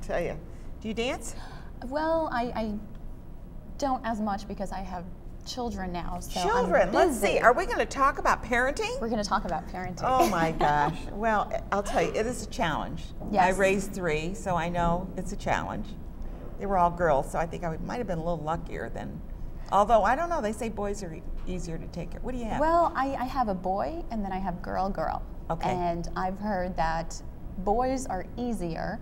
tell you. Do you dance? Well, I don't as much because I have children now. So Children, I'm let's busy. see. Are we going to talk about parenting? We're going to talk about parenting. Oh my gosh. Well, I'll tell you, it is a challenge. Yes. I raised 3, so I know it's a challenge. They were all girls, so I think I might have been a little luckier than, although I don't know, they say boys are easier to take care. What do you have? Well, I have a boy and then I have girl. Okay. And I've heard that boys are easier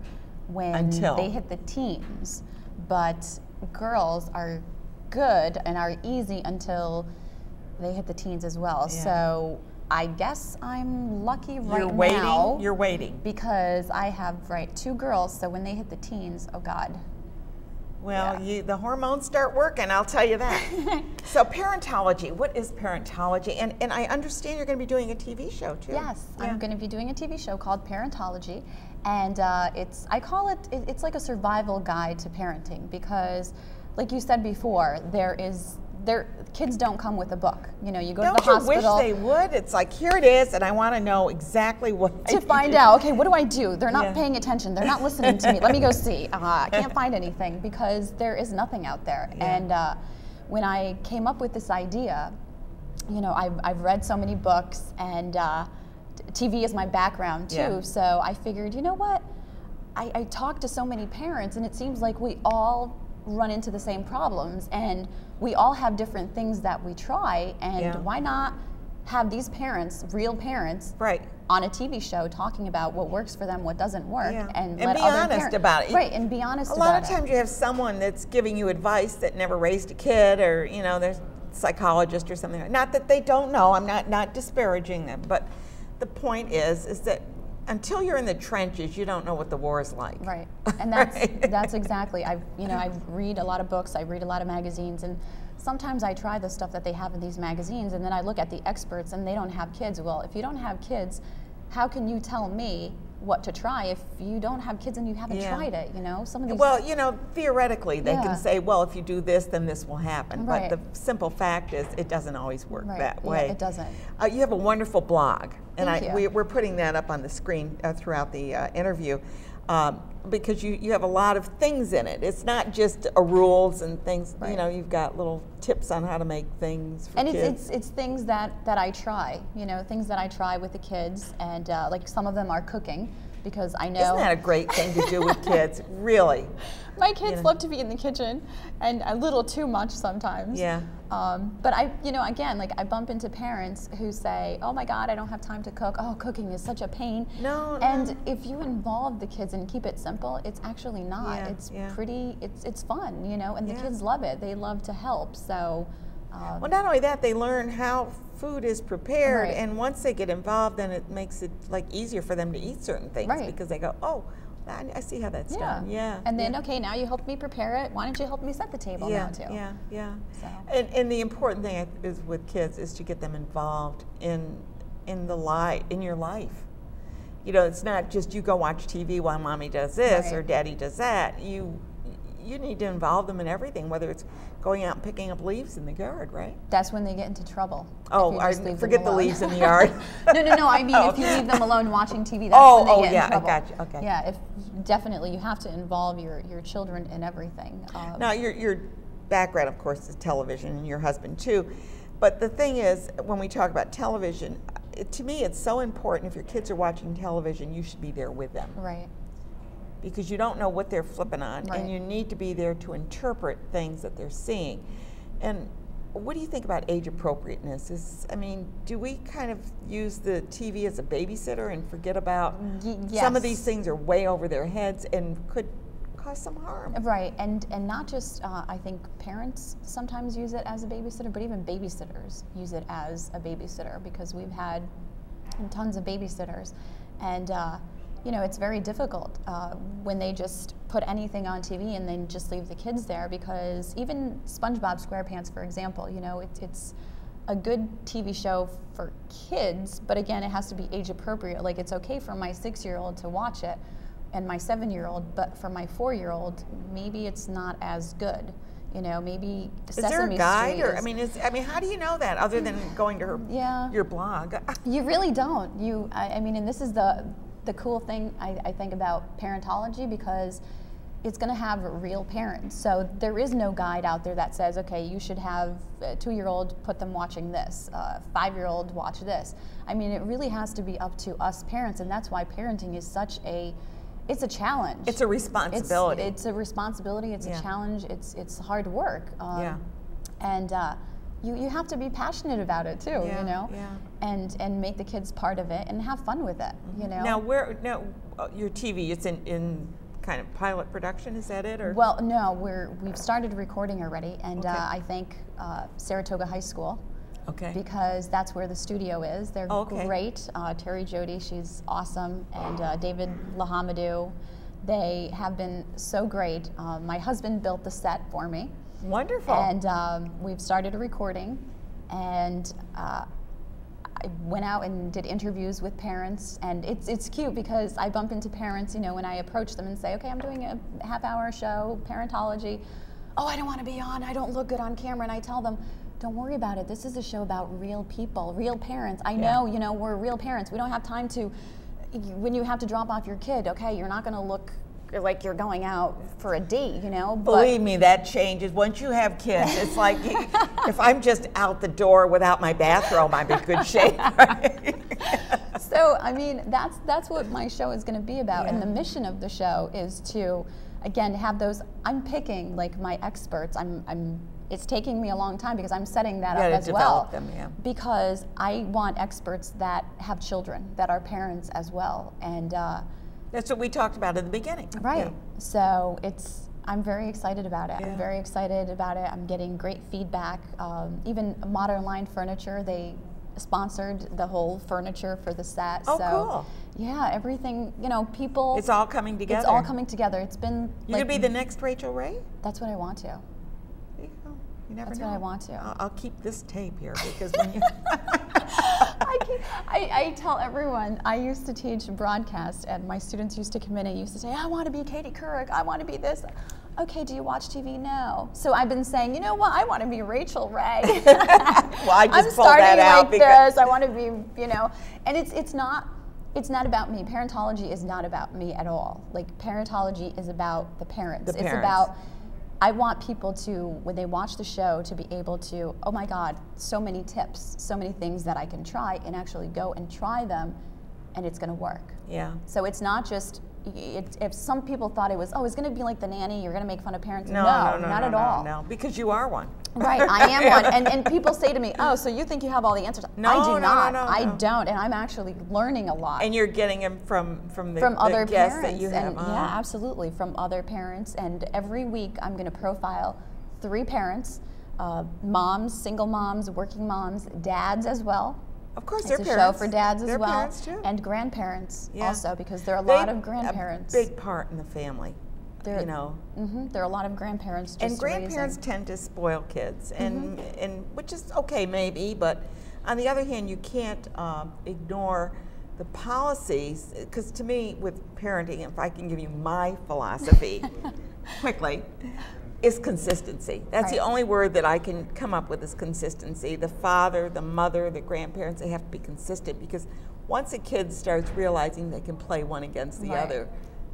when Until they hit the teens, but girls are good and are easy until they hit the teens as well. Yeah. So I guess I'm lucky right You're waiting. now. You're waiting. Because I have 2 girls, so when they hit the teens, oh God. Well, Yeah. the hormones start working, I'll tell you that. So parentology, what is parentology? And I understand you're going to be doing a TV show too. Yes, Yeah. I'm going to be doing a TV show called Parentology, and I call it's like a survival guide to parenting because, like you said before, kids don't come with a book. You know, you go to the hospital. Don't you wish they would? It's like, here it is, and I want to know exactly what to find out, okay, what do I do? They're not paying attention. They're not listening to me. Let me go see. I can't find anything because there is nothing out there. Yeah. And when I came up with this idea, you know, I've read so many books, and TV is my background too. Yeah. So I figured, you know what? I talk to so many parents, and it seems like we all run into the same problems, and we all have different things that we try, and why not have these parents, real parents, right, on a TV show talking about what works for them, what doesn't work, and be let other honest parents, about it. Right, and be honest about it. A lot of times you have someone that's giving you advice that never raised a kid, or you know, there's a psychologist or something. Not that they don't know. I'm not disparaging them, but the point is that until you're in the trenches, you don't know what the war is like. Right, and that's exactly. I read a lot of books. I read a lot of magazines, and sometimes I try the stuff that they have in these magazines, and then I look at the experts, and they don't have kids. Well, if you don't have kids, how can you tell me what to try if you don't have kids and you haven't tried it? You know, some of these. Well, you know, theoretically, they can say, well, if you do this, then this will happen. Right. But the simple fact is, it doesn't always work that way. Yeah, it doesn't. You have a wonderful blog, and Thank you. we're putting that up on the screen throughout the interview. Because you have a lot of things in it. It's not just rules and things. Right. You know, you've got little tips on how to make things for and kids. it's things that I try. You know, things that I try with the kids, and like some of them are cooking, because I know. Isn't that a great thing to do with kids? Really. My kids love to be in the kitchen, and a little too much sometimes. Yeah. But again, like I bump into parents who say, "Oh my God, I don't have time to cook. Oh, cooking is such a pain." No. And if you involve the kids and keep it simple, it's actually not. Yeah, It's yeah. pretty. It's fun, you know, and the kids love it. They love to help. So. Well, not only that, they learn how food is prepared, Right. and once they get involved, then it makes it like easier for them to eat certain things because they go, "Oh, I see how that's done." Yeah. And then, okay, now you helped me prepare it. Why don't you help me set the table now too? Yeah. So. And the important thing is with kids is to get them involved in your life. You know, it's not just you go watch TV while mommy does this or daddy does that. You need to involve them in everything, whether it's going out and picking up leaves in the yard, right? That's when they get into trouble. Oh, I forget the leaves in the yard. No. I mean, if you leave them alone watching TV, that's when they get in trouble. I got you. Okay. Yeah, definitely you have to involve your children in everything. Now, your background, of course, is television, and your husband too. But the thing is, when we talk about television, to me, it's so important. If your kids are watching television, you should be there with them. Right. Because you don't know what they're flipping on, Right. and you need to be there to interpret things that they're seeing. And what do you think about age appropriateness? Do we kind of use the TV as a babysitter and forget about some of these things are way over their heads and could cause some harm? Right, and not just, I think parents sometimes use it as a babysitter, but even babysitters use it as a babysitter, because we've had tons of babysitters, and it's very difficult when they just put anything on TV and then just leave the kids there, because even SpongeBob SquarePants, for example, it's a good TV show for kids, but again, it has to be age appropriate. Like, it's okay for my 6-year-old to watch it and my 7-year-old, but for my 4-year-old, maybe it's not as good. You know, maybe Sesame Is there a guide, Street or how do you know that other than going to your blog? You really don't. And this is the cool thing I think about parentology, because it's going to have real parents. So there is no guide out there that says, okay, you should have a 2-year-old, put them watching this, 5-year-old watch this. I mean, it really has to be up to us parents, and that's why parenting is such it's a challenge. It's a responsibility. It's a responsibility, it's a challenge, it's hard work. And you have to be passionate about it too, you know, and make the kids part of it and have fun with it, you know. Now, your TV, it's in kind of pilot production, is that it? Or? Well, no, we've started recording already, and I thank Saratoga High School. Okay. Because that's where the studio is. They're great. Terry Jody, she's awesome, and David Lahamadou. They have been so great. My husband built the set for me. Wonderful. And we've started recording, and I went out and did interviews with parents, and it's cute because I bump into parents, you know, when I approach them and say, okay, I'm doing a half-hour show, parentology. Oh, I don't want to be on, I don't look good on camera, and I tell them, don't worry about it. This is a show about real people, real parents. I know, you know, we're real parents. We don't have time to, when you have to drop off your kid, okay, you're not going to look like you're going out for a date, you know. Believe me, that changes. Once you have kids, it's like, if I'm just out the door without my bathrobe, I'm in good shape, right? So, I mean, that's what my show is going to be about. And the mission of the show is to, again, have those, I'm picking like my experts. It's taking me a long time because I'm setting that up as well. Them, because I want experts that have children, that are parents as well. And that's what we talked about in the beginning. Right. So I'm very excited about it. Yeah. I'm very excited about it. I'm getting great feedback. Even Modern Line Furniture, they sponsored the whole furniture for the set. Oh, so, cool. Yeah, everything, you know, people. It's all coming together. It's all coming together. It's been. You could be the next Rachel Ray? That's what I want to. There you go. You never know. That's what I want to. I'll keep this tape here because when you. I tell everyone, I used to teach broadcast, and my students used to come in and used to say, I want to be Katie Couric, I want to be this. Okay, do you watch TV? No. So I've been saying, you know what, I want to be Rachel Ray. Well, I just I'm pulled starting that out like because this, I want to be, you know, and it's not about me. Parentology is not about me at all. Like, parentology is about the parents. The it's parents. about, I want people to, when they watch the show, to be able to, oh my God, so many tips, so many things that I can try, and actually go and try them, and it's going to work. Yeah. So it's not just, if some people thought it was, oh, it's going to be like the nanny, you're going to make fun of parents. No, not at all. No, because you are one. Right, I am one. And people say to me, oh, so you think you have all the answers. No, I do not. No. I don't, and I'm actually learning a lot. And you're getting them from other guests parents that you have on. Yeah, absolutely, from other parents. And every week I'm going to profile 3 parents, moms, single moms, working moms, dads as well. Of course, it's they're a parents. show for dads as they're well, parents too. And grandparents also, because there are a lot of grandparents. A big part in the family. There, you know, there are a lot of grandparents. Just and grandparents tend to spoil kids, and which is okay maybe, but on the other hand, you can't ignore the policies, because to me, with parenting, if I can give you my philosophy quickly, is consistency. That's the only word that I can come up with, is consistency. The father, the mother, the grandparents, they have to be consistent, because once a kid starts realizing they can play one against the other,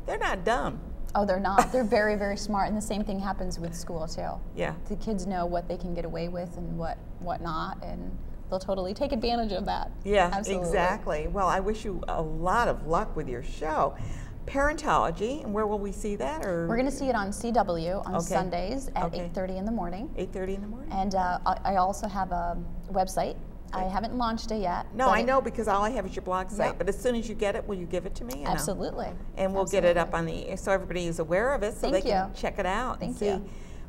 they're not dumb. Oh, they're not. They're very, very smart, and the same thing happens with school too. Yeah. The kids know what they can get away with and what not, and they'll totally take advantage of that. Yeah, absolutely. Exactly. Well, I wish you a lot of luck with your show. Parentology, and where will we see that? Or we're going to see it on CW on Sundays at 8:30 in the morning. 8:30 in the morning. And I also have a website. I haven't launched it yet. No, I know, because all I have is your blog site. But as soon as you get it, will you give it to me? Absolutely. And we'll get it up on the, so everybody is aware of it, so they can check it out and see.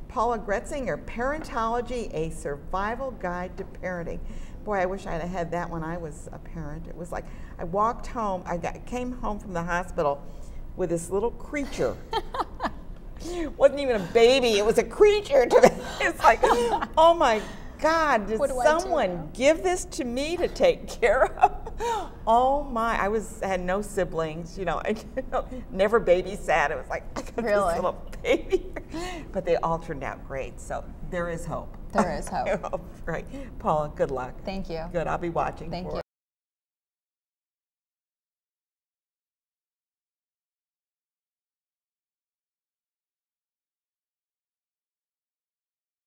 Paula Gretzinger, Parentology, A Survival Guide to Parenting. Boy, I wish I'd have had that when I was a parent. It was like, I walked home, came home from the hospital with this little creature. It wasn't even a baby, it was a creature to me. It's like, oh my God, did someone give this to me to take care of? Oh my, I had no siblings, you know, I never babysat. It was like, I got this little baby. But they all turned out great, so there is hope. There is hope. Right. Paula, good luck. Thank you. Good, I'll be watching Thank for you.